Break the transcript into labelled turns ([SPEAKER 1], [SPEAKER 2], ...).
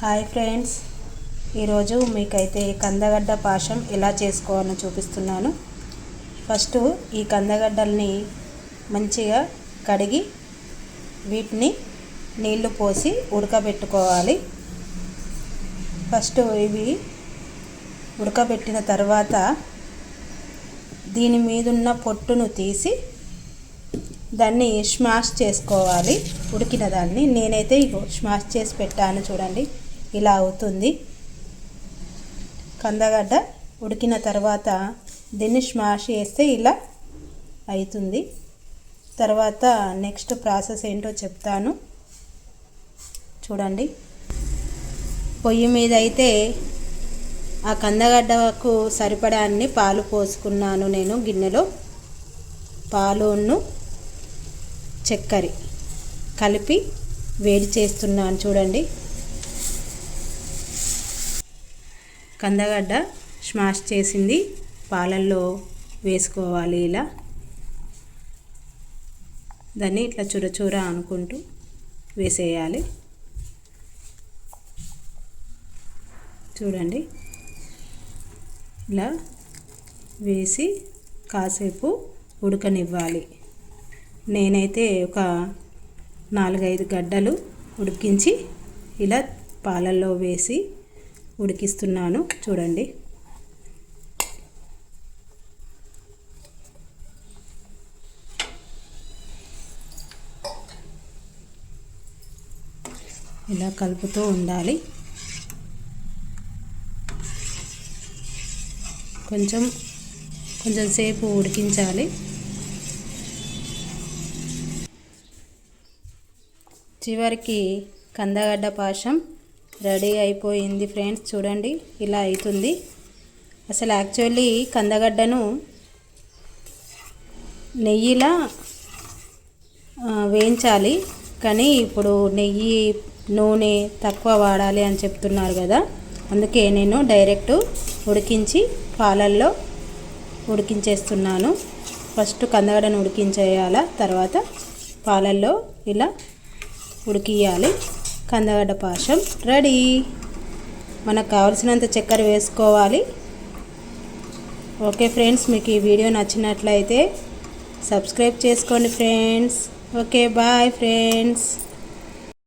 [SPEAKER 1] Hi friends, ఈరోజు మీకైతే కందగడ్డ పాశం ఎలా చేసుకోవాలో చూపిస్తున్నాను. ఫస్ట్ ఈ కందగడ్డల్ని మంచిగా కడిగి వీటిని నీళ్లు పోసి ఉడకబెట్టుకోవాలి. ఫస్ట్ ఇవి ఉడకబెట్టిన తర్వాత దీని మీదున్న పొట్టును తీసి దాన్ని స్మాష్ చేసుకోవాలి. ఉడికిన దాన్ని నేనైతే స్మాష్ చేసి పెట్టాను. చూడండి, ఇలా అవుతుంది. కందగడ్డ ఉడికిన తర్వాత దీన్ని స్మాష్ చేస్తే ఇలా అవుతుంది. తర్వాత నెక్స్ట్ ప్రాసెస్ ఏంటో చెప్తాను, చూడండి. పొయ్యి మీద అయితే ఆ కందగడ్డకు సరిపడాన్ని పాలు పోసుకున్నాను. నేను గిన్నెలో పాలును చక్కెర కలిపి వేడి చేస్తున్నాను. చూడండి, కందగడ్డ స్మాష్ చేసింది పాలల్లో వేసుకోవాలి. ఇలా దాన్ని ఇట్లా చూర అనుకుంటూ వేసేయాలి. చూడండి, ఇలా వేసి కాసేపు ఉడకనివ్వాలి. నేనైతే ఒక 4-5 గడ్డలు ఉడికించి ఇలా పాలల్లో వేసి ఉడికిస్తున్నాను. చూడండి, ఇలా కలుపుతూ ఉండాలి. కొంచెం సేపు ఉడికించాలి. చివరికి కందగడ్డ పాశం రెడీ అయిపోయింది ఫ్రెండ్స్. చూడండి, ఇలా అవుతుంది. అసలు యాక్చువల్లీ కందగడ్డను నెయ్యిలా వేయించాలి, కానీ ఇప్పుడు నెయ్యి నూనె తక్కువ వాడాలి అని చెప్తున్నారు కదా, అందుకే నేను డైరెక్ట్ ఉడికించి పాలల్లో ఉడికించేస్తున్నాను. ఫస్ట్ కందగడ్డను ఉడికించేయాలి, తర్వాత పాలల్లో ఇలా ఉడికియాలి. కందగడ్డ పాశం రెడీ. మనకు కావలసినంత చక్కెర వేసుకోవాలి. ఓకే ఫ్రెండ్స్, మీకు ఈ వీడియో నచ్చినట్లయితే సబ్స్క్రైబ్ చేసుకోండి ఫ్రెండ్స్. Okay, bye friends.